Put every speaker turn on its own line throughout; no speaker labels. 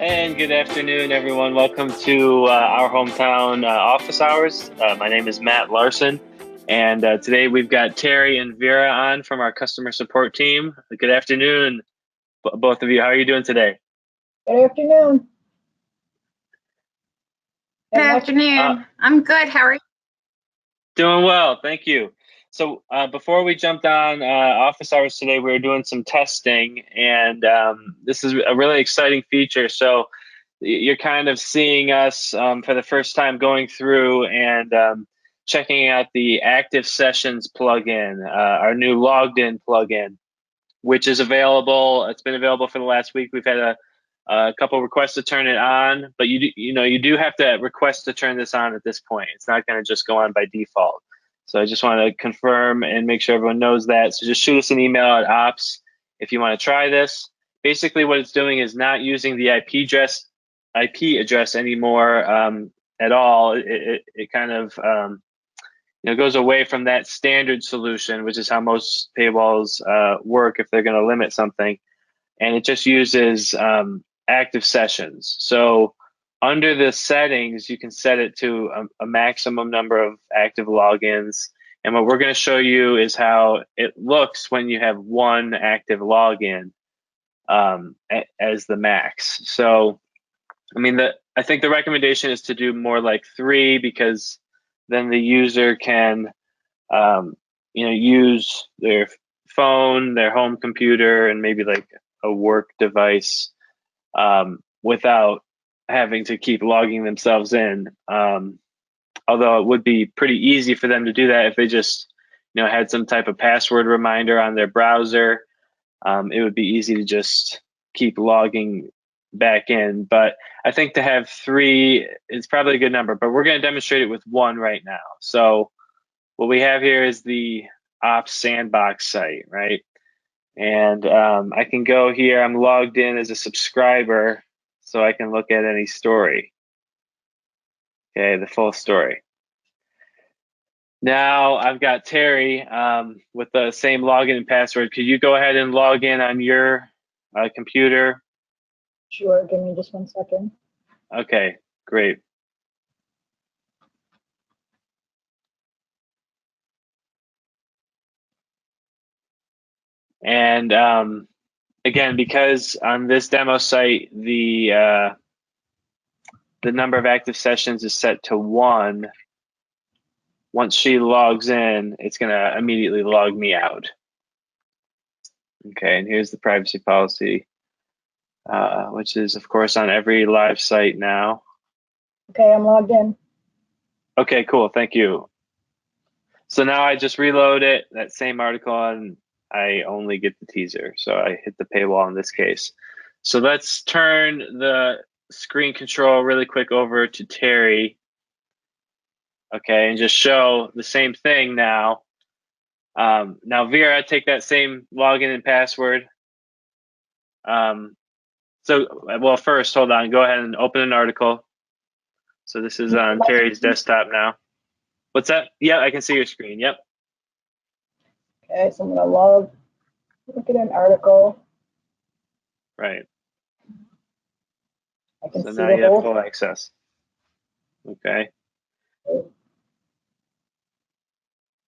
And good afternoon, everyone. Welcome to our hometown office hours. My name is Matt Larson, and today we've got Terry and Vera on from our customer support team. Good afternoon, both of you. How are you doing today?
Good afternoon.
Good afternoon. I'm good. How are you?
Doing well, thank you. So before we jumped on office hours today, we were doing some testing, and this is a really exciting feature. So you're kind of seeing us for the first time going through and checking out the Active Sessions plugin, our new logged in plugin, which is available. It's been available for the last week. We've had a couple requests to turn it on, but you do have to request to turn this on at this point. It's not going to just go on by default. So I just want to confirm and make sure everyone knows that. So just shoot us an email at ops if you want to try this. Basically, what it's doing is not using the IP address anymore at all. It kind of goes away from that standard solution, which is how most paywalls work if they're going to limit something, and it just uses active sessions. So under the settings, you can set it to a maximum number of active logins. And what we're going to show you is how it looks when you have one active login as the max. So, I mean, I think the recommendation is to do more like 3, because then the user can, use their phone, their home computer, and maybe like a work device without having to keep logging themselves in. Although it would be pretty easy for them to do that if they just, had some type of password reminder on their browser. It would be easy to just keep logging back in. But I think to have 3 is probably a good number, but we're going to demonstrate it with 1 right now. So what we have here is the Ops Sandbox site, right? And I can go here. I'm logged in as a subscriber, so I can look at any story. Okay, the full story. Now I've got Terry with the same login and password. Could you go ahead and log in on your computer?
Sure, give me just 1 second.
Okay, great. And again, because on this demo site, the number of active sessions is set to 1, once she logs in, it's going to immediately log me out. Okay, and here's the privacy policy, which is, of course, on every live site now.
Okay, I'm logged in.
Okay, cool. Thank you. So now I just reload it, that same article, and I only get the teaser. So I hit the paywall in this case. So let's turn the screen control really quick over to Terry. Okay, and just show the same thing now. Now, Vera, take that same login and password. Well, first, hold on. Go ahead and open an article. So this is on Terry's desktop now. What's that? Yeah, I can see your screen. Yep.
Okay, so I'm going to look at an article.
Right.
I can
so
see
now
the
you have
whole
full access. Okay.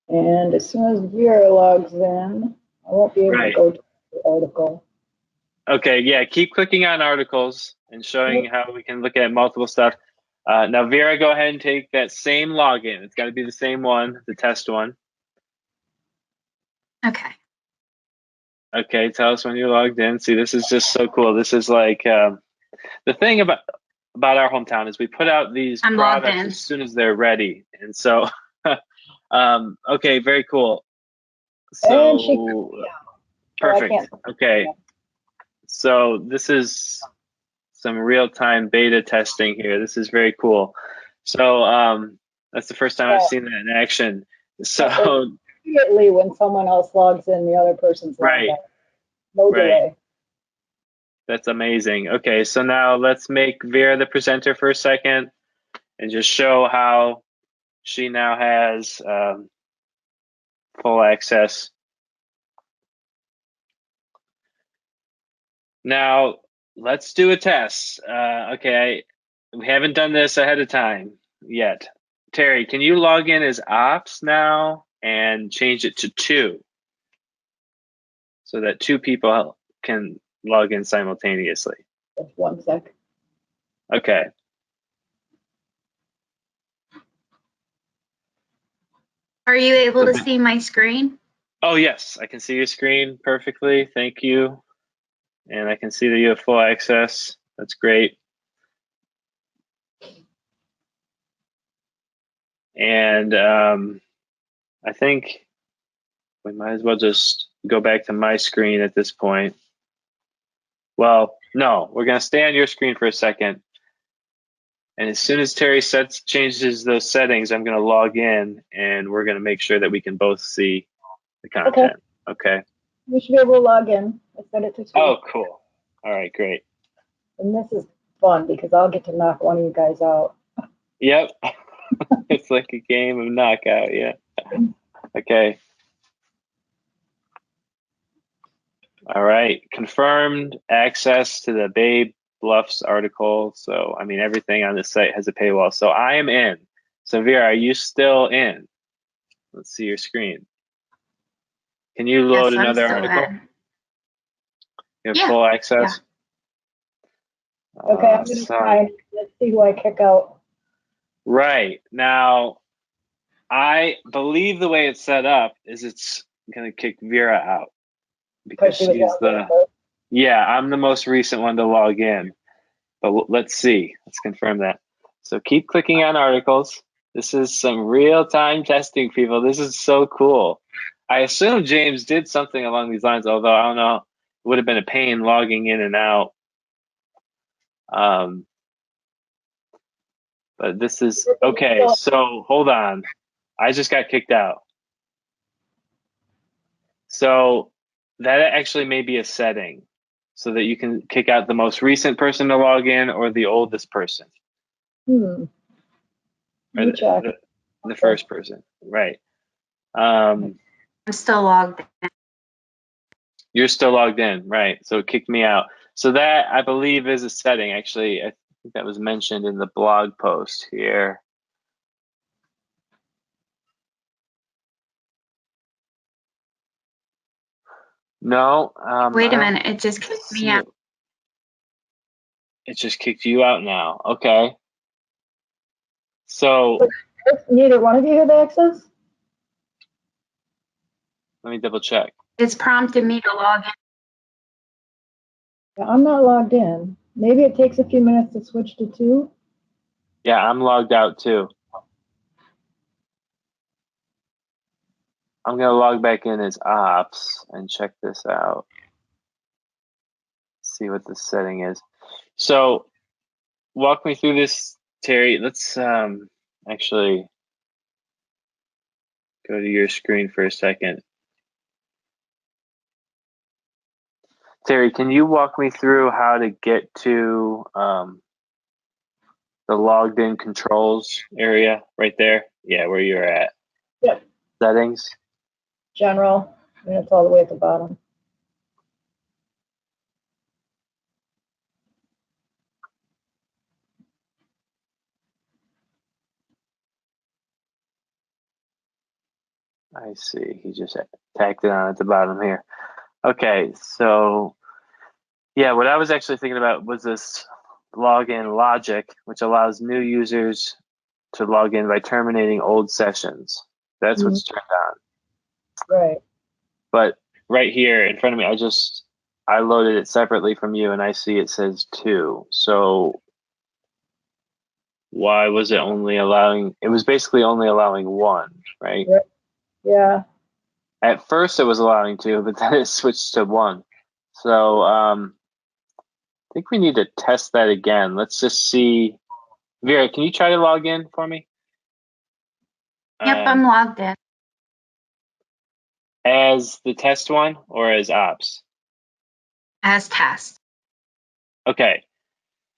And as soon as Vera logs in, I won't be able to go to the article.
Okay, yeah, keep clicking on articles and showing how we can look at multiple stuff. Now, Vera, go ahead and take that same login. It's got to be the same one, the test one.
Okay.
Okay, tell us when you're logged in. See, this is just so cool. This is like the thing about our hometown is we put out these products as soon as they're ready. And so, okay, very cool. So, perfect. Okay. So this is some real-time beta testing here. This is very cool. So that's the first time I've seen that in action. So
immediately when someone else logs in, the other person's logged out. No delay.
That's amazing. Okay, so now let's make Vera the presenter for a second and just show how she now has full access. Now, let's do a test. Okay, we haven't done this ahead of time yet. Terry, can you log in as ops now and change it to 2 so that 2 people can log in simultaneously?
Just 1 sec.
Okay.
Are you able to see my screen?
Oh, yes, I can see your screen perfectly. Thank you. And I can see that you have full access. That's great. And I think we might as well just go back to my screen at this point. Well, no, we're going to stay on your screen for a second. And as soon as Terry changes those settings, I'm going to log in and we're going to make sure that we can both see the content. Okay.
We should be able to log in. I set it to 2.
Oh, cool. All right, great.
And this is fun because I'll get to knock one of you guys out.
Yep. It's like a game of knockout. Yeah. Okay. All right. Confirmed access to the Bay Bluffs article. So, I mean, everything on this site has a paywall. So I am in. So Vera, are you still in? Let's see your screen. Can you load another article? You have full access?
Yeah. Okay, I'm going to try. Let's see who I kick out.
Right. Now, I believe the way it's set up is it's going to kick Vera out because she's I'm the most recent one to log in. But let's see. Let's confirm that. So keep clicking on articles. This is some real-time testing, people. This is so cool. I assume James did something along these lines, although I don't know. It would have been a pain logging in and out. But this is okay. So hold on. I just got kicked out. So that actually may be a setting so that you can kick out the most recent person to log in or the oldest person.
Or
the first person, right.
I'm still logged in.
You're still logged in, right. So it kicked me out. So that, I believe, is a setting. Actually, I think that was mentioned in the blog post here. No.
Wait a minute. It just kicked me out.
It just kicked you out now. Okay. So
neither one of you have access?
Let me double check.
It's prompted me to log in.
Yeah, I'm not logged in. Maybe it takes a few minutes to switch to 2.
Yeah, I'm logged out too. I'm going to log back in as ops and check this out. See what the setting is. So walk me through this, Terry. Let's actually go to your screen for a second. Terry, can you walk me through how to get to the logged in controls area right there? Yeah, where you're at.
Yep.
Settings.
General, and it's all the way at the bottom.
I see. He just tacked it on at the bottom here. Okay, so yeah, what I was actually thinking about was this login logic, which allows new users to log in by terminating old sessions. That's what's turned on.
Right.
But right here in front of me, I loaded it separately from you and I see it says 2. So why was it only allowing, it was basically only allowing 1, right?
Yeah.
At first it was allowing 2, but then it switched to 1. So I think we need to test that again. Let's just see. Vera, can you try to log in for me?
Yep, I'm logged in.
As the test one or as ops?
As test.
Okay.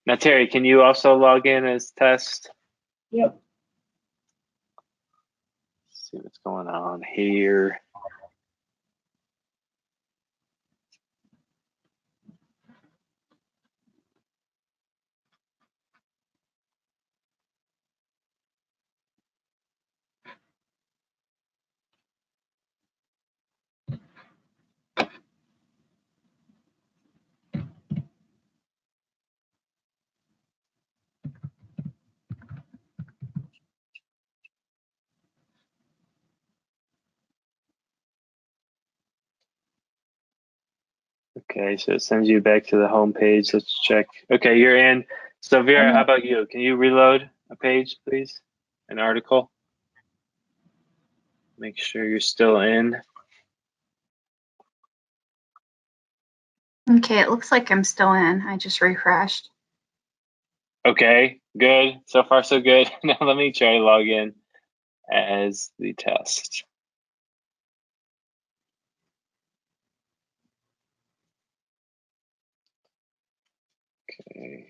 Now, Terry, can you also log in as test?
Yep.
Let's see what's going on here. Okay, so it sends you back to the home page. Let's check. Okay, you're in. So Vera, how about you? Can you reload a page, please? An article? Make sure you're still in.
Okay, it looks like I'm still in. I just refreshed.
Okay, good. So far, so good. Now let me try to log in as the test. Okay.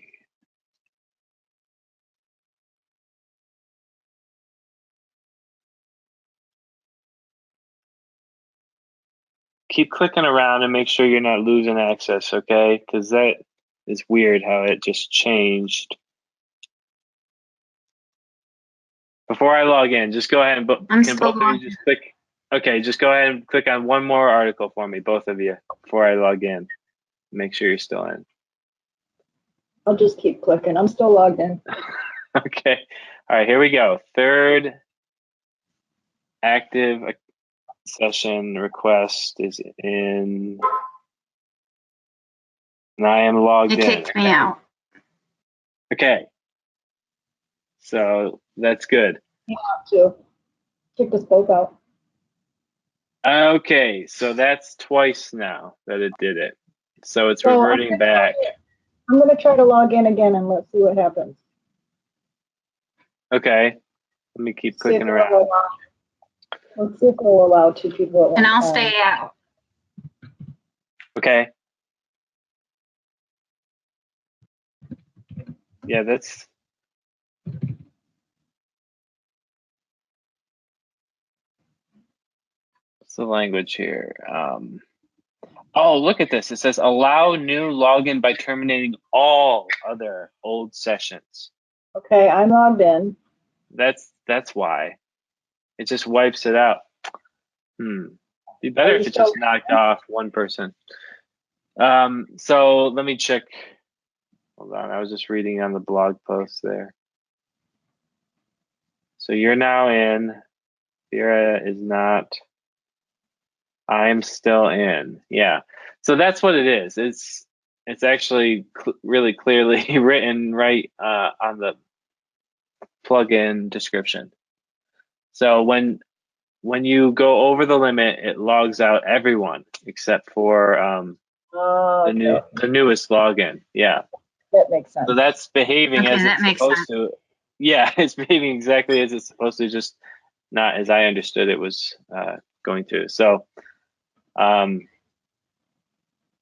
Keep clicking around and make sure you're not losing access, okay? Because that is weird how it just changed. Before I log in, just go ahead and can both of you just click? Okay, just go ahead and click on one more article for me, both of you, before I log in. Make sure you're still in.
I'll just keep clicking. I'm still logged in.
Okay. All right, here we go. Third active session request is in, and I am logged in.
It kicked me out.
Okay. So that's good.
You have to kick us both out.
Okay, so that's twice now that it did it. So it's reverting back.
I'm going to try to log in again and let's see what happens.
Okay. Let me keep clicking around.
Let's see if we'll allow two people at one time.
And I'll stay out.
Okay. Yeah, that's. What's the language here? Oh, look at this. It says allow new login by terminating all other old sessions.
Okay, I'm logged in.
That's why. It just wipes it out. Be better if it just knocked off one person. So let me check. Hold on, I was just reading on the blog post there. So you're now in. Vera is not. I'm still in. Yeah. So that's what it is. It's actually really clearly written right on the plugin description. So when you go over the limit, it logs out everyone except for the newest login. Yeah.
That makes sense.
So that's behaving as it's supposed to. Yeah, it's behaving exactly as it's supposed to, just not as I understood it was going to. So,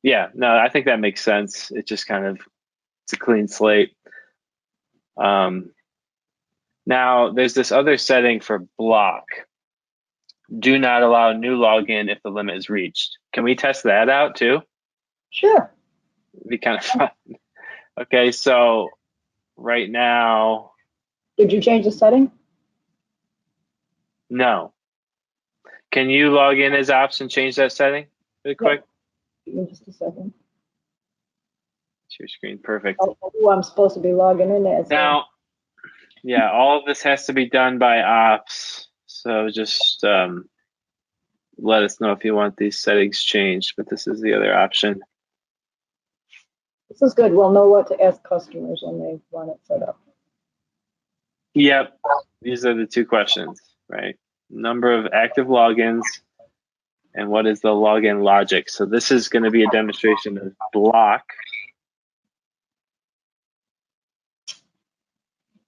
yeah, no, I think that makes sense. It just kind of, it's a clean slate. Now, there's this other setting for block. Do not allow new login if the limit is reached. Can we test that out too?
Sure.
It'd be kind of fun. Okay, so right now.
Did you change the setting?
No. Can you log in as ops and change that setting really quick?
Give me just a second.
Share screen, perfect.
Oh, I'm supposed to be logging in as.
Now, yeah, all of this has to be done by ops. So just let us know if you want these settings changed, but this is the other option.
This is good. We'll know what to ask customers when they want it set up.
Yep, these are the two questions, right? Number of active logins and what is the login logic. So this is going to be a demonstration of block.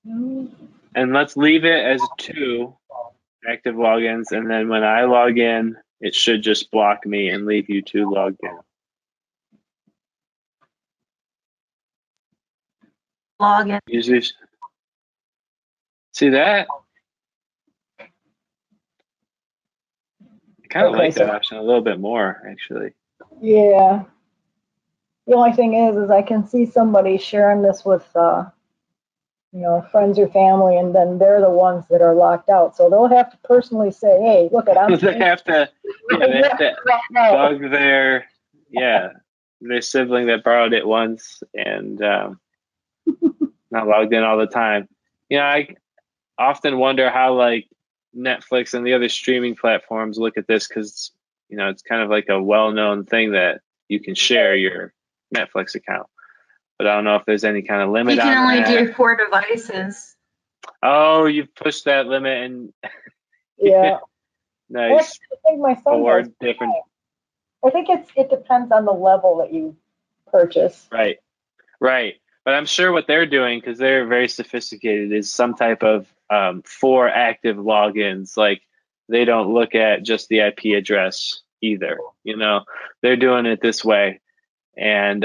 And let's leave it as 2 active logins, and then when I log in, it should just block me and leave you 2 logged in.
Login.
Usually, see that? I kind of like that option a little bit more, actually.
Yeah. The only thing is I can see somebody sharing this with, friends or family, and then they're the ones that are locked out. So they'll have to personally say, "Hey, look at I'm."
They have to bug their sibling that borrowed it once and not logged in all the time. I often wonder how like Netflix and the other streaming platforms look at this, because it's kind of like a well-known thing that you can share your Netflix account. But I don't know if there's any kind of limit
You can
on
only
that.
do 4 devices.
Oh, you've pushed that limit, and
Yeah.
nice.
I think my son
4
does.
different.
I think it depends on the level that you purchase.
Right. But I'm sure what they're doing, because they're very sophisticated, is some type of 4 active logins. Like they don't look at just the IP address either. They're doing it this way. And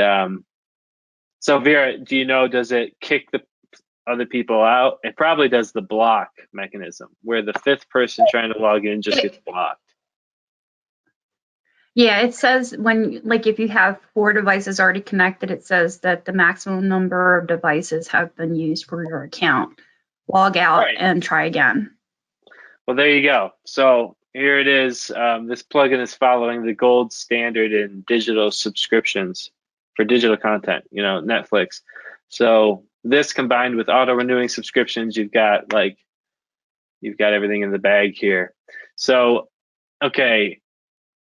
so Vera, do you know, does it kick the other people out? It probably does the block mechanism, where the 5th person trying to log in just gets blocked.
Yeah, it says if you have 4 devices already connected, it says that the maximum number of devices have been used for your account. Log out and try again.
Well, there you go. So here it is. This plugin is following the gold standard in digital subscriptions for digital content, Netflix. So this combined with auto-renewing subscriptions, you've got everything in the bag here. So, okay.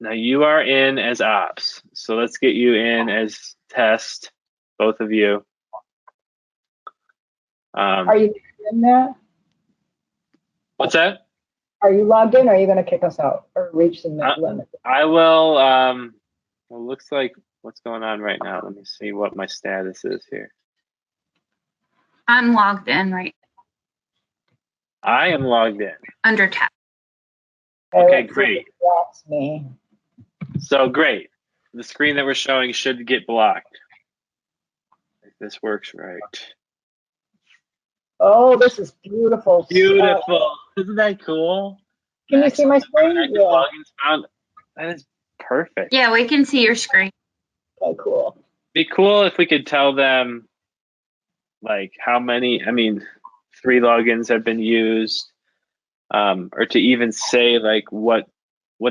Now you are in as ops, so let's get you in as test, both of you.
Are you in that?
What's that?
Are you logged in, or are you going to kick us out or reach the limit?
I will. Well, looks like what's going on right now. Let me see what my status is here.
I'm logged in right.
I am logged in.
Under tab.
Okay, great.
Blocks me.
So great. The screen that we're showing should get blocked. If this works right.
Oh, this is beautiful.
Beautiful. Isn't that cool?
Can you see my screen? Yeah.
That is perfect.
Yeah, we can see your screen.
Okay, cool.
Be cool if we could tell them like how many, 3 logins have been used, or to even say like what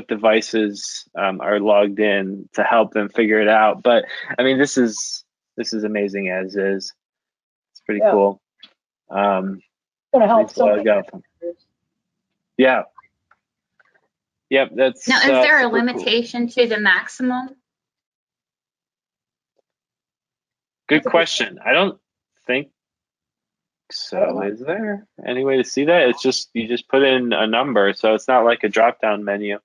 devices are logged in to help them figure it out. But this is amazing as is. It's pretty cool.
It's gonna help so many.
Yeah. Yep. That's
now. Is there a
super
limitation to the maximum?
Good question. I don't think so. Is there any way to see that? It's just you just put in a number, so it's not like a drop-down menu.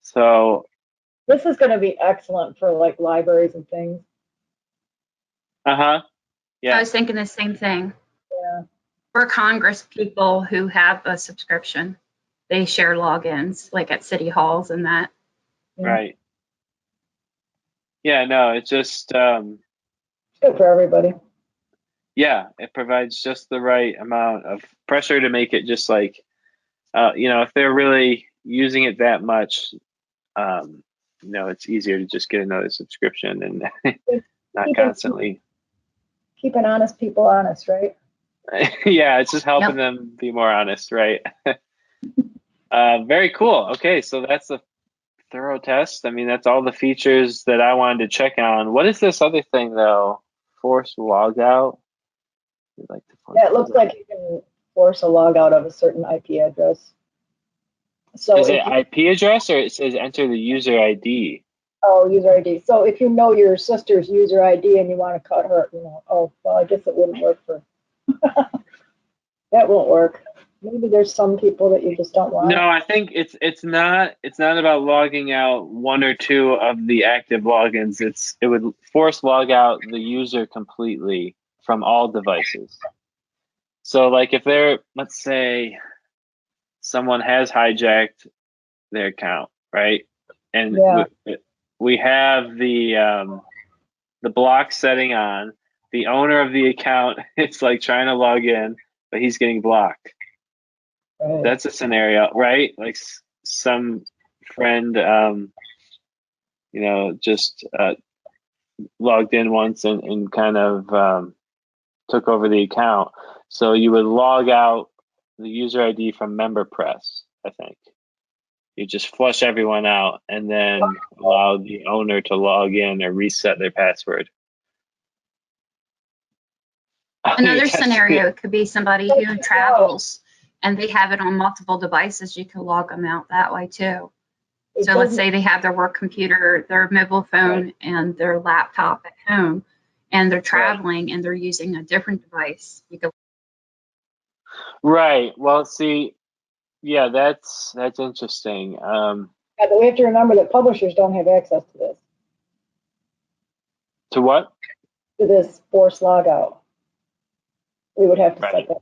So
this is going to be excellent for like libraries and things.
Yeah.
I was thinking the same thing.
Yeah.
For Congress people who have a subscription, they share logins like at city halls and that.
Right. Yeah. No, it's just
it's good for everybody.
Yeah, it provides just the right amount of pressure to make it just like, if they're really using it that much, it's easier to just get another subscription and not constantly.
Keeping honest people honest, right?
Yeah, it's just helping them be more honest, right? Very cool. Okay, so that's a thorough test. That's all the features that I wanted to check on. What is this other thing, though? Force logout?
It looks like you can force a log out of a certain IP address. So
is it IP address, or it says enter the user ID?
Oh, user ID. So if you know your sister's user ID and you want to cut her, oh, well, I guess it wouldn't work for. That won't work. Maybe there's some people that you just don't want.
No, I think it's not about logging out 1 or 2 of the active logins. It would force log out the user completely from all devices. So like if let's say someone has hijacked their account, right? And we have the block setting on. The owner of the account is like trying to log in, but he's getting blocked. Right. That's a scenario, right? Like some friend, just logged in once and kind of took over the account. So you would log out the user ID from MemberPress, I think. You just flush everyone out and then allow the owner to log in or reset their password.
Another scenario could be somebody who travels and they have it on multiple devices. You can log them out that way too. So let's say they have their work computer, their mobile phone, and their laptop at home, and they're traveling and they're using a different device. You go.
Right. Well, see, yeah, that's interesting.
Yeah, but we have to remember that publishers don't have access to this.
To what?
To this forced logout. We would have to set that.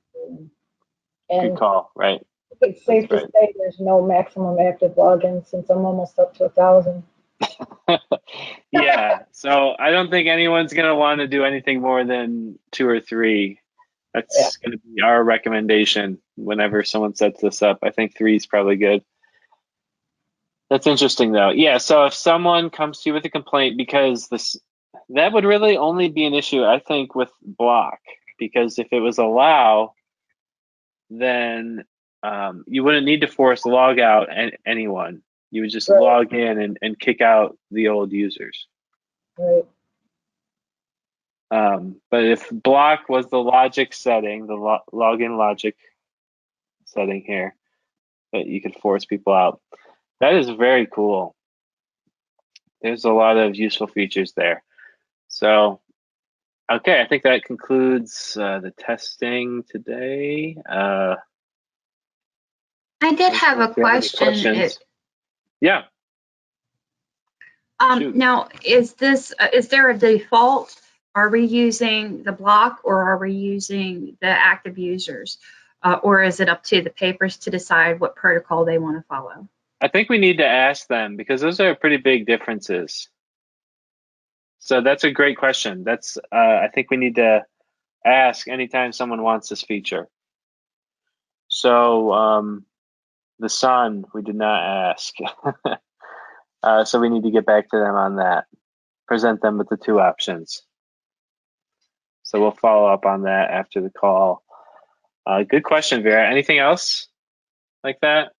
And
good call. Right.
it's safe to say there's no maximum active login since I'm almost up to 1,000.
Yeah. So I don't think anyone's going to want to do anything more than 2 or 3. That's going to be our recommendation whenever someone sets this up. I think 3 is probably good. That's interesting, though. Yeah. So if someone comes to you with a complaint, because that would really only be an issue, I think, with block. Because if it was allow, then you wouldn't need to force log out anyone. You would just log in and kick out the old users.
Right.
But if block was the logic setting, the login logic setting here, that you could force people out, that is very cool. There's a lot of useful features there. So, okay, I think that concludes the testing today.
I did have a question.
Yeah.
Now, is there a default? Are we using the block or are we using the active users? Or is it up to the papers to decide what protocol they want to follow?
I think we need to ask them because those are pretty big differences. So that's a great question. That's I think we need to ask anytime someone wants this feature. So the Sun, we did not ask. So we need to get back to them on that. Present them with the 2 options. So we'll follow up on that after the call. Good question, Vera. Anything else like that?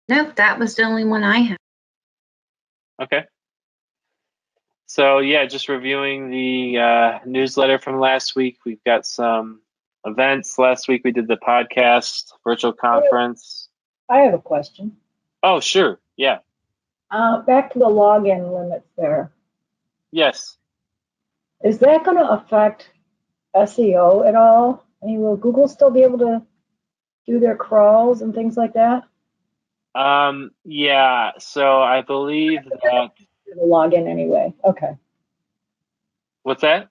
Nope, that was the only one I had.
Okay. So yeah, just reviewing the newsletter from last week. We've got some events. Last week we did the podcast, virtual conference.
I have a question.
Oh, sure. Yeah.
Back to the login limits there.
Yes.
Is that going to affect SEO at all? I mean, will Google still be able to do their crawls and things like that?
Yeah. So I believe that
the login anyway. Okay.
What's that?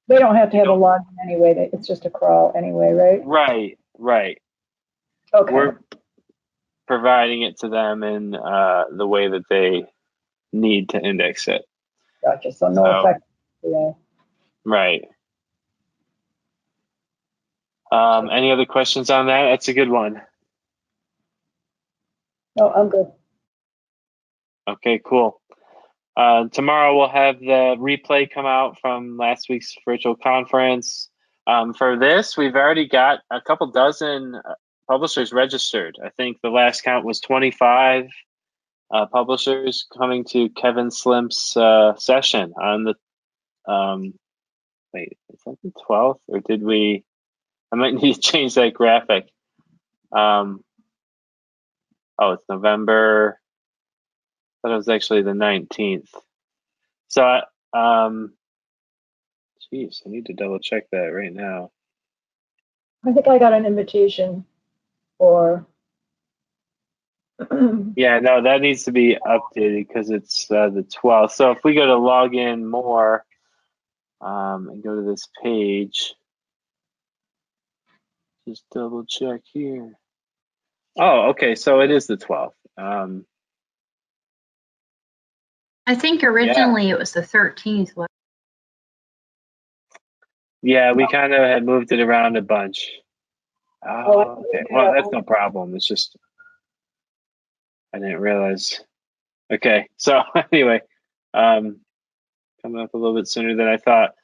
They don't have to have a login anyway. It's just a crawl anyway, right?
Right.
Okay.
We're providing it to them in the way that they need to index it.
Gotcha. So no effect. Yeah.
Right. Any other questions on that? That's a good one.
No, I'm good.
Okay, cool. Tomorrow we'll have the replay come out from last week's virtual conference. For this, we've already got a couple dozen publishers registered. I think the last count was 25 publishers coming to Kevin Slim's session on the, wait, is that the 12th? Or did we, I might need to change that graphic. Oh, it's November. I thought it was actually the 19th. So, geez, I need to double check that right now.
I think I got an invitation for.
Yeah, no, that needs to be updated because it's the 12th. So if we go to log in more and go to this page, just double check here. Oh, okay, so it is the 12th.
I think originally it was the 13th.
Yeah, we kind of had moved it around a bunch. Oh, okay. Well, that's no problem. It's just I didn't realize. Okay, so anyway, coming up a little bit sooner than I thought.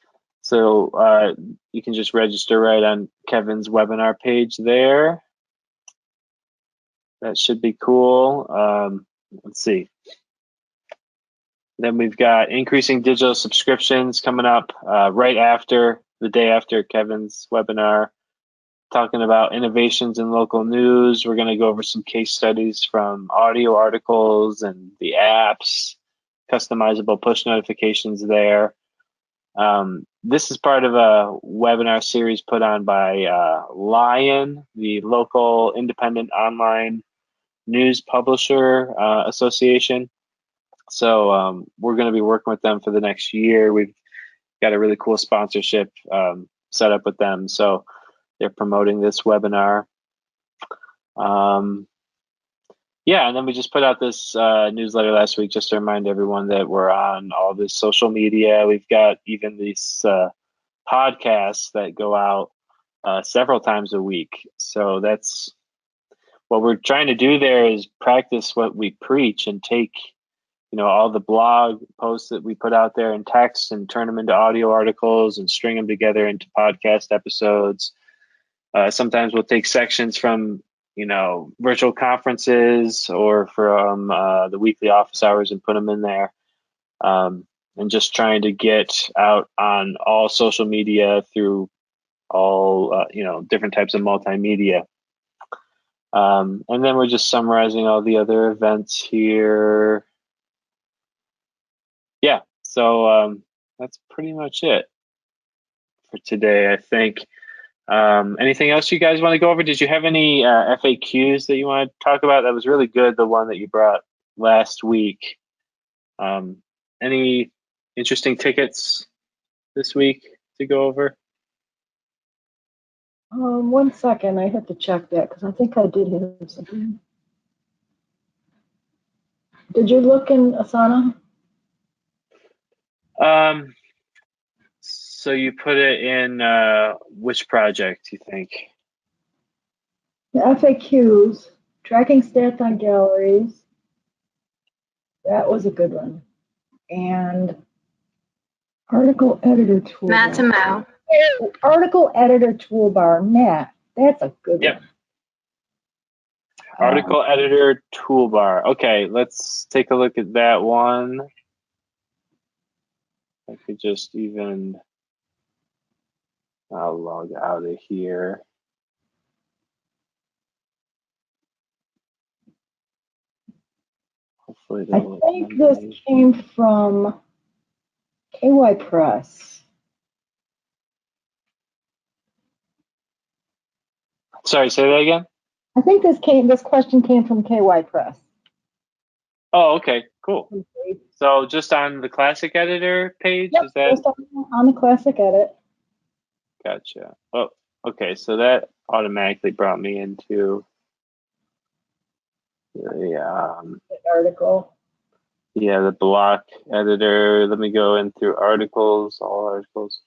So you can just register right on Kevin's webinar page there. That should be cool. Let's see. Then we've got increasing digital subscriptions coming up right after the day after Kevin's webinar. talking about innovations in local news. We're going to go over some case studies from audio articles and the apps, customizable push notifications there. This is part of a webinar series put on by Lion, the local independent online news publisher association. So we're going to be working with them for the next year. We've got a really cool sponsorship set up with them. So they're promoting this webinar. Yeah, and then we just put out this newsletter last week just to remind everyone that we're on all this social media. We've got even these podcasts that go out several times a week. So that's what we're trying to do there, is practice what we preach and take, all the blog posts that we put out there in text and turn them into audio articles and string them together into podcast episodes. Sometimes we'll take sections from virtual conferences or from the weekly office hours and put them in there, and just trying to get out on all social media through all different types of multimedia. And then we're just summarizing all the other events here. Yeah, so that's pretty much it for today, I think. Anything else you guys want to go over? Did you have any FAQs that you want to talk about? That was really good, the one that you brought last week. Any interesting tickets this week to go over?
1 second, I have to check that because I think I did have something. Did you look in Asana?
So you put it in which project, you think?
The FAQs, tracking stats on galleries. That was a good one. And article editor toolbar.
Matt to Mo.
Article editor toolbar. Matt, that's a good one.
Article editor toolbar. Okay, let's take a look at that one. I could just I'll log out of here. Hopefully
I think this came from KY Press.
Sorry, say that again?
I think this question came from KY Press.
Oh, okay, cool. So just on the classic editor page?
Yep,
is that
just on the classic edit.
Gotcha. Oh, okay, so that automatically brought me into the
article.
Yeah, the block editor. Let me go in through articles, all articles.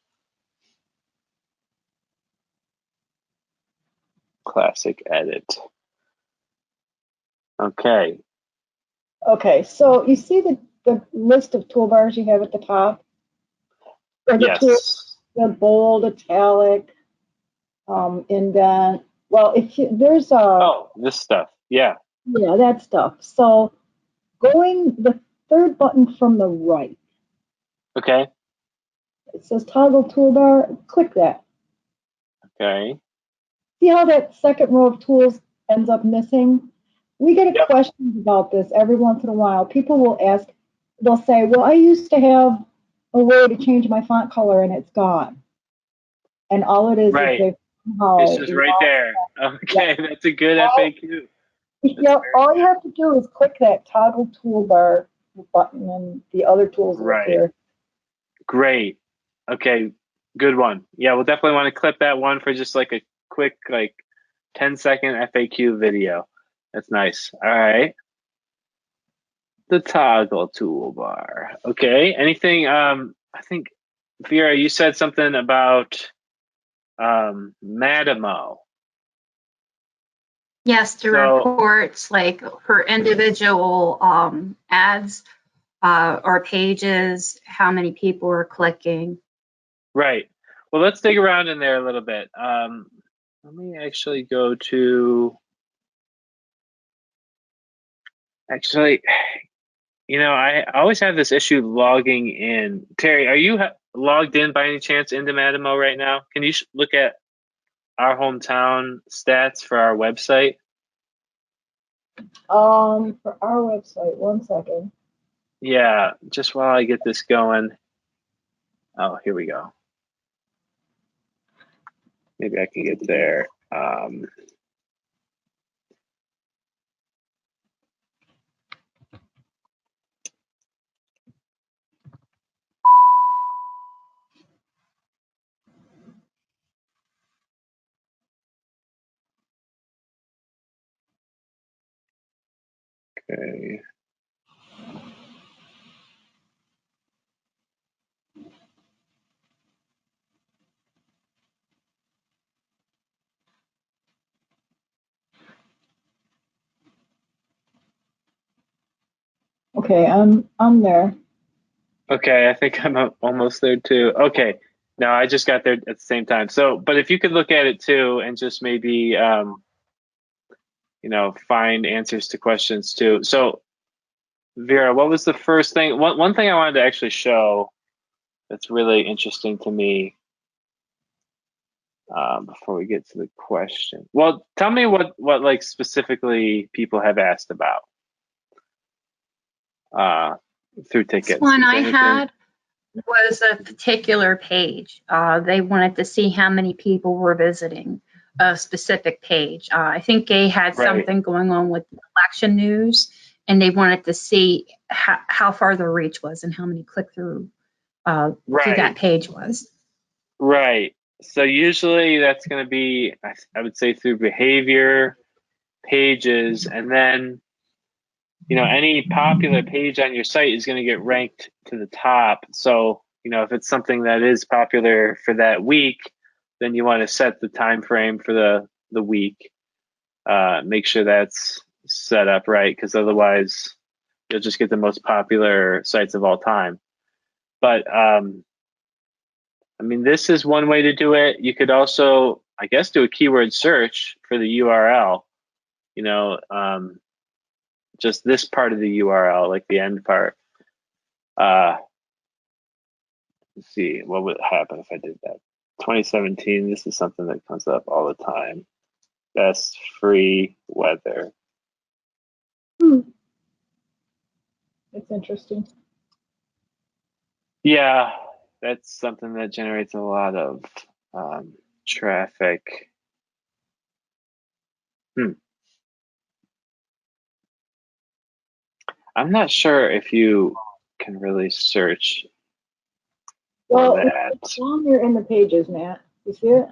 Classic edit. Okay.
Okay, so you see the list of toolbars you have at the top? Or the
Yes.
The bold, italic, indent. Well, there's a...
Oh, this stuff. Yeah.
Yeah, that stuff. So going the third button from the right.
Okay.
It says toggle toolbar. Click that.
Okay.
See how that second row of tools ends up missing? We get questions about this every once in a while. People will ask, they'll say, well, I used to have a way to change my font color and it's gone. And all it is
right. It's just right there. Okay, that's a good FAQ.
Yeah, all you have to do is click that toggle toolbar button and the other tools will appear.
Great. Okay, good one. Yeah, we'll definitely want to clip that one for just like a quick 10-second FAQ video. That's nice. All right. The toggle toolbar. Okay. Anything? I think Vera, you said something about Madamo.
Yes, to reports like for individual ads or pages, how many people are clicking. Right.
Well, let's dig around in there a little bit. Let me actually go to. Actually, I always have this issue logging in. Terry, are you logged in by any chance into Madamo right now? Can you look at our hometown stats for our website?
For our website, 1 second.
Yeah, just while I get this going. Oh, here we go. Maybe I can get there. Okay.
Okay, I'm there.
Okay, I think I'm almost there too. Okay, no, I just got there at the same time. So, but if you could look at it too, and just maybe, find answers to questions too. So, Vera, what was the first thing? One thing I wanted to actually show that's really interesting to me. Before we get to the question, well, tell me what like specifically people have asked about through tickets.
This one I had was a particular page. They wanted to see how many people were visiting a specific page. I think they had something going on with election news, and they wanted to see how far the reach was and how many click-through to that page was.
Right. So usually that's going to be, I would say, through behavior, pages, and then, any popular page on your site is going to get ranked to the top. So, if it's something that is popular for that week, then you want to set the time frame for the week. Make sure that's set up right, because otherwise you'll just get the most popular sites of all time. But this is one way to do it. You could also, I guess, do a keyword search for the URL. Just this part of the URL, like the end part. Let's see, what would happen if I did that? 2017, this is something that comes up all the time. Best free weather.
It's interesting.
Yeah, that's something that generates a lot of traffic. I'm not sure if you can really search for that.
It's down there in the pages, Matt. You see it?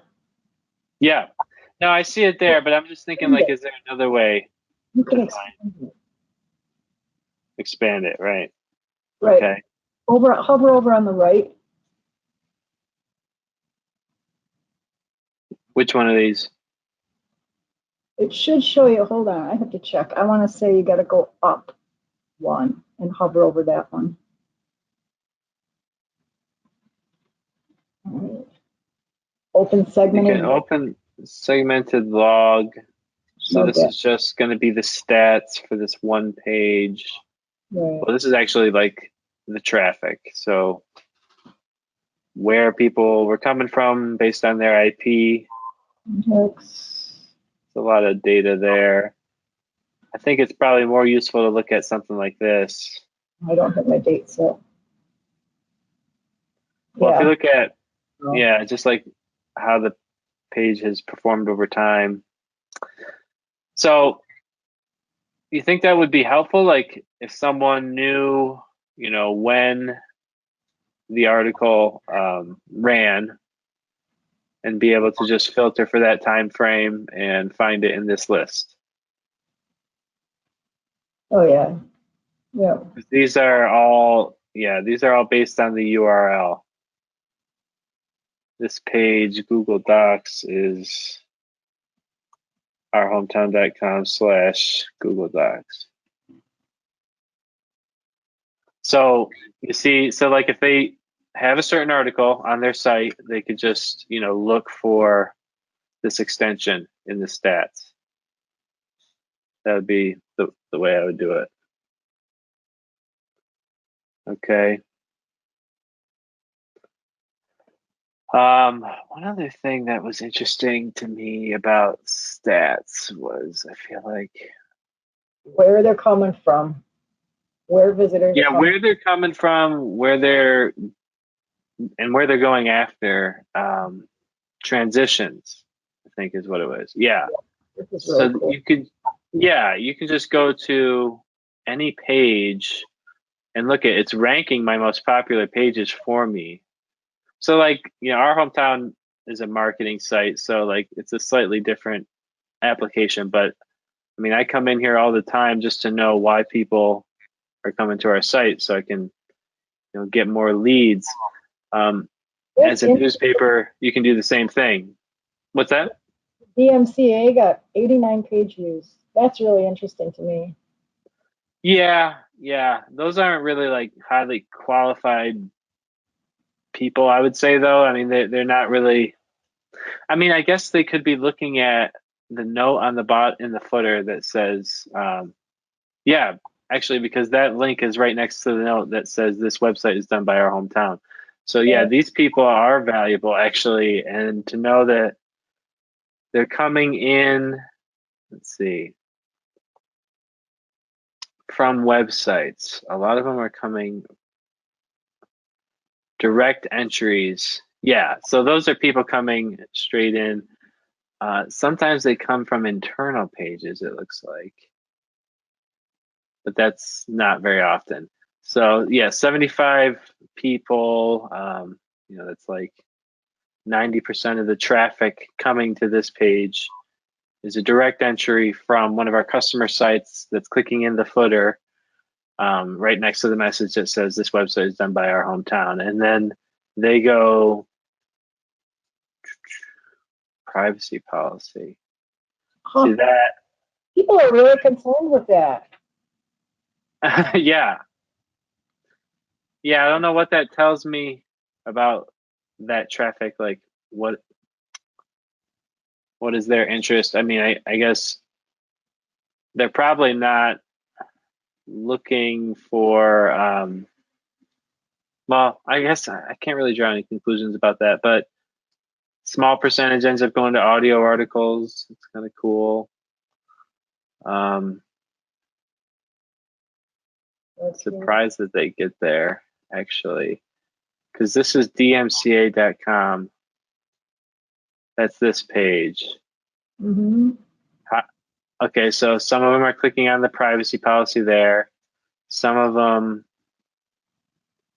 Yeah. No, I see it there, but I'm just thinking, like, is there another way
You can
expand it, right?
Right.
Okay.
Hover over on the right.
Which one of these?
It should show you. Hold on, I have to check. I want to say you got to go up one and hover over that one. All right. Open segmented.
You can open segmented log. So this is just going to be the stats for this one page.
Right.
Well, this is actually like the traffic. So where people were coming from based on their IP. There's a lot of data there. I think it's probably more useful to look at something like this.
I don't have my date set.
Well, if you look at, just like how the page has performed over time. So you think that would be helpful? Like if someone knew, when the article ran, and be able to just filter for that time frame and find it in this list.
Oh yeah. Yeah.
These are all based on the URL. This page, Google Docs, is ourhometown.com/Google Docs. So you see, like if they have a certain article on their site, they could just, look for this extension in the stats. That would be the way I would do it. Okay. One other thing that was interesting to me about stats was I feel like
Where they're coming from, where visitors are
yeah,
coming.
where they're coming from, where they're going after transitions, I think is what it was. Yeah.
This is really
So
cool.
you can just go to any page and look at it's ranking my most popular pages for me. So like, our hometown is a marketing site, so like it's a slightly different application, but I mean, I come in here all the time just to know why people are coming to our site so I can, get more leads.
That's
As a newspaper, you can do the same thing. What's that?
DMCA got 89 page views. That's really interesting to me.
Yeah, yeah. Those aren't really like highly qualified people, I would say, though. I mean, they're not really. I mean, I guess they could be looking at the note on the in the footer that says, yeah, actually, because that link is right next to the note that says this website is done by our hometown. So yeah,
Yeah.
these people are valuable actually, and to know that they're coming in, let's see, from websites. A lot of them are coming direct entries. Yeah, so those are people coming straight in. Sometimes they come from internal pages, it looks like, but that's not very often. So yeah, 75 people, that's like 90% of the traffic coming to this page is a direct entry from one of our customer sites that's clicking in the footer right next to the message that says this website is done by our hometown. And then they go privacy policy.
Huh.
See that?
People are really concerned with that.
Yeah. Yeah, I don't know what that tells me about that traffic. Like, what is their interest? I mean, I guess they're probably not looking for well, I guess I can't really draw any conclusions about that, but small percentage ends up going to audio articles. It's kind of cool. Surprised that they get there, actually, because this is dmca.com. That's this page.
Mm-hmm.
Okay, so some of them are clicking on the privacy policy there. Some of them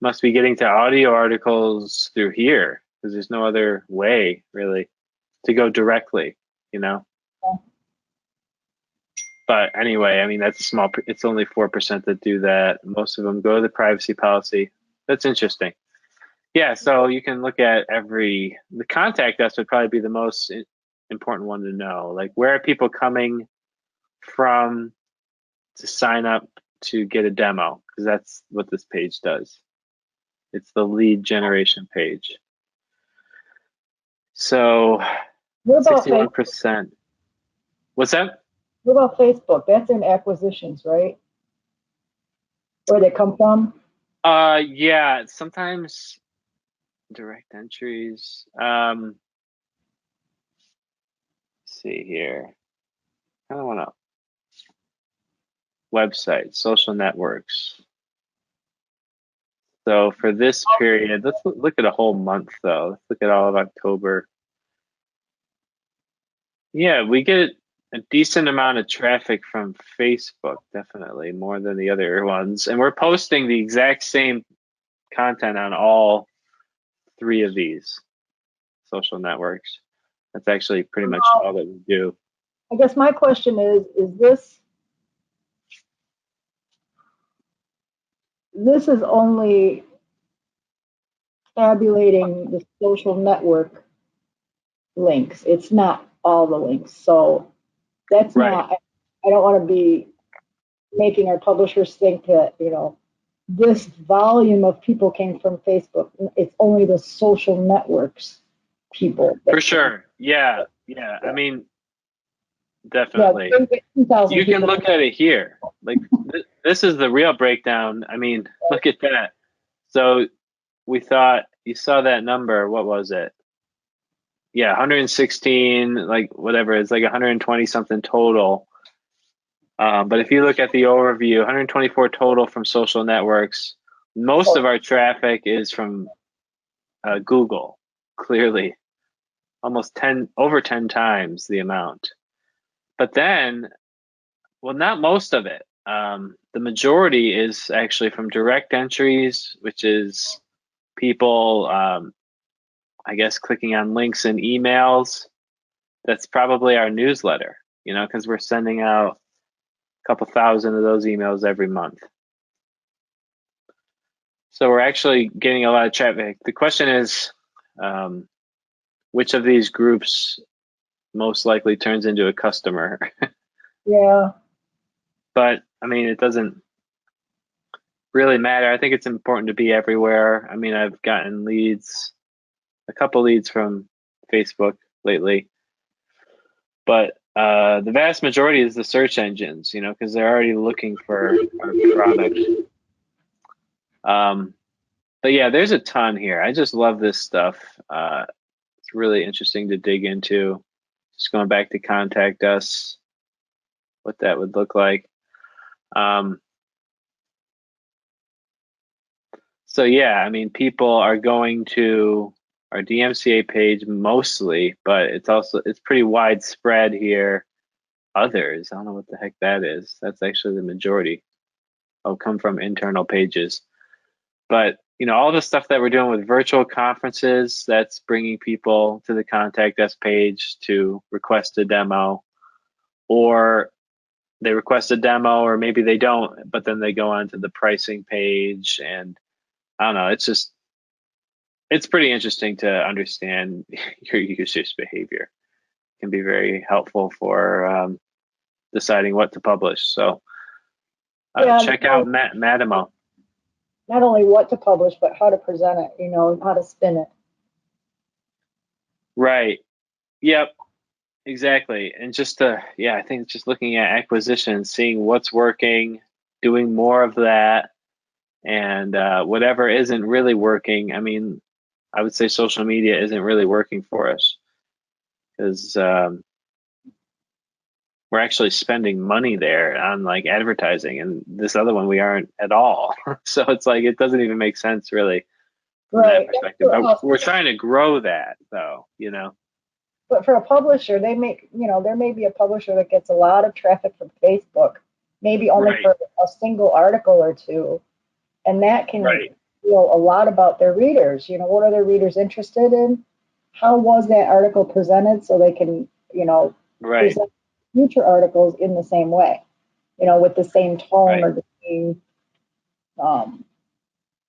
must be getting to audio articles through here because there's no other way really to go directly,
Yeah.
But anyway, I mean, that's a small, it's only 4% that do that. Most of them go to the privacy policy. That's interesting. Yeah, so you can look at the contact us would probably be the most important one to know. Like, where are people coming from to sign up to get a demo? Because that's what this page does. It's the lead generation page. So
What about
61%. What's that?
What about Facebook? That's in acquisitions, right? Where they come from?
Yeah, sometimes direct entries. Let's see here. I don't want to websites, social networks. So for this period, let's look at a whole month though. Let's look at all of October. Yeah, we get a decent amount of traffic from Facebook, definitely more than the other ones. And we're posting the exact same content on all three of these social networks. That's actually pretty much all that we do.
I guess my question is this is only tabulating the social network links. It's not all the links. So that's
Right.
not, I don't want to be making our publishers think that, this volume of people came from Facebook. It's only the social networks people.
For sure. Yeah. Yeah. I mean, definitely.
Yeah,
you can look at it here. Like this is the real breakdown. I mean, look at that. So we thought you saw that number. What was it? yeah, 116, like whatever, it's like 120 something total. But if you look at the overview, 124 total from social networks. Most of our traffic is from Google, clearly, almost over 10 times the amount. But then, well, not most of it. The majority is actually from direct entries, which is people, I guess, clicking on links in emails. That's probably our newsletter, because we're sending out a couple thousand of those emails every month. So we're actually getting a lot of traffic. The question is, which of these groups most likely turns into a customer?
Yeah.
But I mean, it doesn't really matter. I think it's important to be everywhere. I mean, I've gotten a couple leads from Facebook lately, but the vast majority is the search engines, because they're already looking for our product. But yeah, there's a ton here. I just love this stuff. It's really interesting to dig into. Just going back to contact us, what that would look like. So yeah, I mean, people are going to our DMCA page mostly, but it's pretty widespread here. Others, I don't know what the heck that is. That's actually the majority. Will come from internal pages. But all the stuff that we're doing with virtual conferences, that's bringing people to the contact us page to request a demo, or they request a demo, or maybe they don't, but then they go on to the pricing page, and I don't know. It's pretty interesting to understand your users' behavior. It can be very helpful for deciding what to publish. So check out Madamo.
Not only what to publish, but how to present it, how to spin it.
Right. Yep. Exactly. And I think just looking at acquisition, seeing what's working, doing more of that, and whatever isn't really working. I mean, I would say social media isn't really working for us because we're actually spending money there on like advertising, and this other one we aren't at all. So it's like it doesn't even make sense really from that perspective. But we're trying to grow that though,
But for a publisher, there may be a publisher that gets a lot of traffic from Facebook, maybe only for a single article or two, and that can feel a lot about their readers. What are their readers interested in? How was that article presented, so they can present future articles in the same way, with the same tone or the same,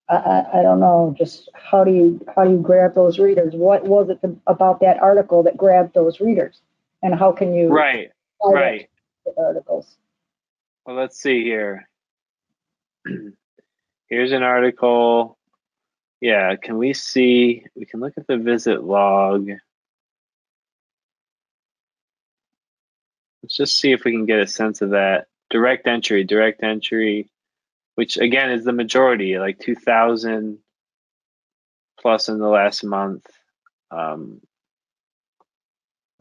I don't know, just how do you grab those readers? What was it about that article that grabbed those readers, and how can you
right
articles?
Well, let's see here. Here's an article. Yeah, can we see? We can look at the visit log. Let's just see if we can get a sense of that. Direct entry, which again is the majority, like 2,000 plus in the last month for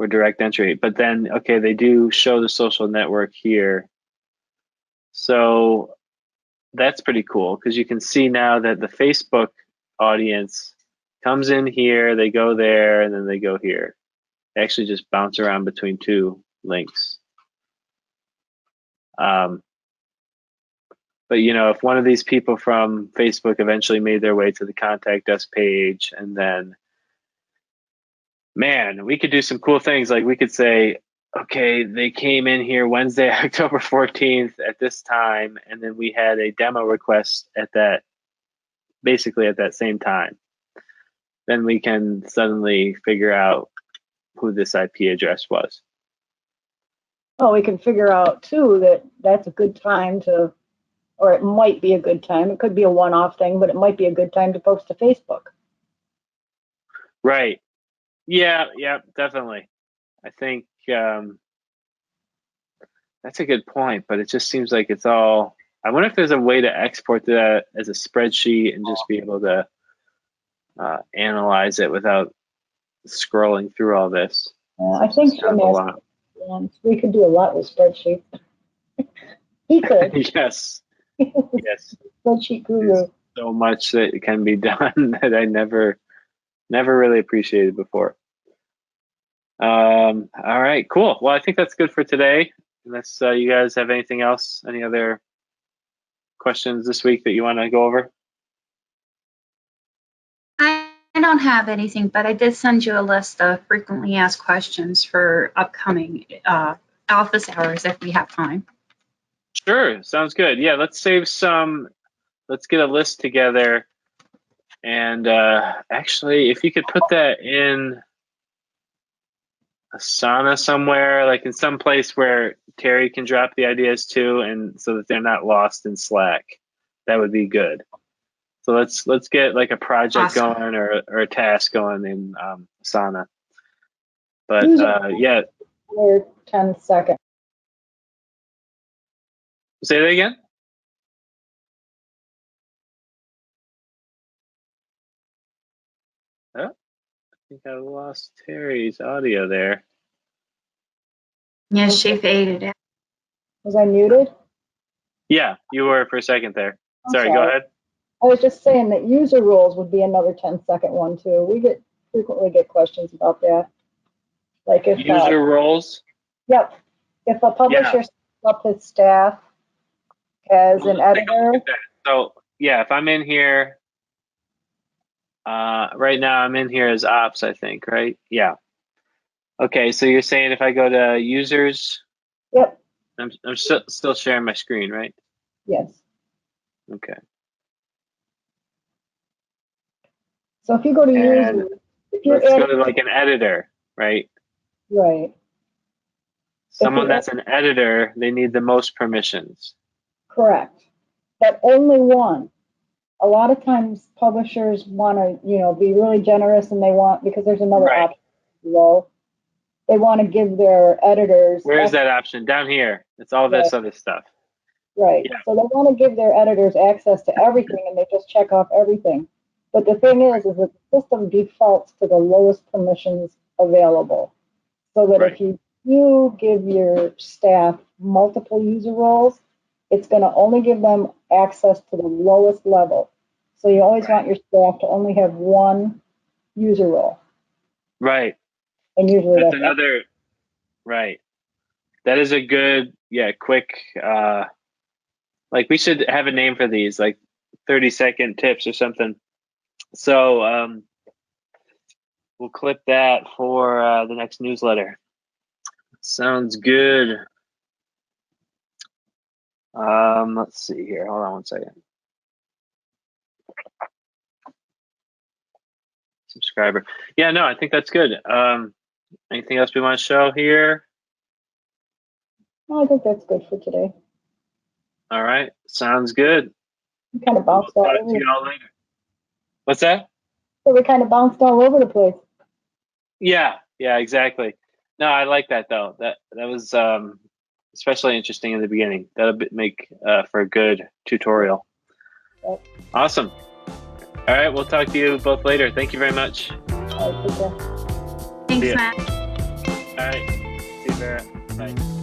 direct entry. But then, okay, they do show the social network here. So that's pretty cool because you can see now that the Facebook audience comes in here, they go there, and then they go here. They actually just bounce around between two links. But if one of these people from Facebook eventually made their way to the contact us page, and then, man, we could do some cool things. Like we could say, okay, they came in here Wednesday, October 14th at this time, and then we had a demo request basically at that same time. Then we can suddenly figure out who this IP address was.
Well, we can figure out too that that's a good time to, or it might be a good time. It could be a one-off thing, but it might be a good time to post to Facebook.
Right. Yeah, definitely. I think that's a good point, but it just seems like it's all. I wonder if there's a way to export that as a spreadsheet and just be able to analyze it without scrolling through all this.
I think
It's kind
Jim
of a
asked
lot.
once. We could do a lot with spreadsheets. He could.
Yes, yes.
Spreadsheet guru.
There's so much that can be done that I never really appreciated before. All right, cool. Well, I think that's good for today. Unless you guys have anything else, any other questions this week that you want to go over?
I don't have anything, but I did send you a list of frequently asked questions for upcoming office hours if we have time.
Sure, sounds good. Yeah, let's save some. Let's get a list together. And actually, if you could put that in Asana somewhere, like in some place where Terry can drop the ideas to, and so that they're not lost in Slack, that would be good. So let's get like a project
Awesome.
going or a task going in Asana. But yeah,
For 10 seconds.
say that again. Oh, I think I lost Terry's audio there.
Yes, she faded out.
Was I muted?
Yeah, you were for a second there.
I'm
Sorry, go ahead.
I was just saying that user rules would be another 10-second one too. We frequently get questions about that. Like if
User roles.
yep, if a publisher sets up his staff as an
Let's take a look
editor.
at that. So yeah, if I'm in here, right now I'm in here as ops, I think, right? Yeah. Okay, so you're saying if I go to users,
Yep.
I'm still sharing my screen, right?
Yes.
Okay.
So if you go to
And
users, if you're
let's go to
editing,
like an editor, right?
right.
Someone that's an editor, they need the most permissions.
Correct. But only one. A lot of times publishers want to, be really generous and they want, because there's another
Right.
option below, they want to give their editors.
Where's that option? Down here. It's all this other stuff.
Right.
Yeah.
So they want to give their editors access to everything and they just check off everything. But the thing is that the system defaults to the lowest permissions available. So that if you give your staff multiple user roles, it's going to only give them access to the lowest level. So you always want your staff to only have one user role.
Right.
And usually
that's another, right. That is a good, quick, like we should have a name for these, like 30-second tips or something. So we'll clip that for the next newsletter. Sounds good. Let's see here. Hold on one second. Subscriber. Yeah, no, I think that's good. Anything else we want to show here?
No, I think that's good for today.
All right, sounds good.
We kind of bounced all over.
Talk to you all later. What's that?
So we kind of bounced all over the place.
Yeah, exactly. No, I like that though. That was especially interesting in the beginning. That'll make for a good tutorial.
Yep.
Awesome. All right, we'll talk to you both later. Thank you very much.
All right, take care.
Thanks, Matt.
All right, see you, Vera. Bye.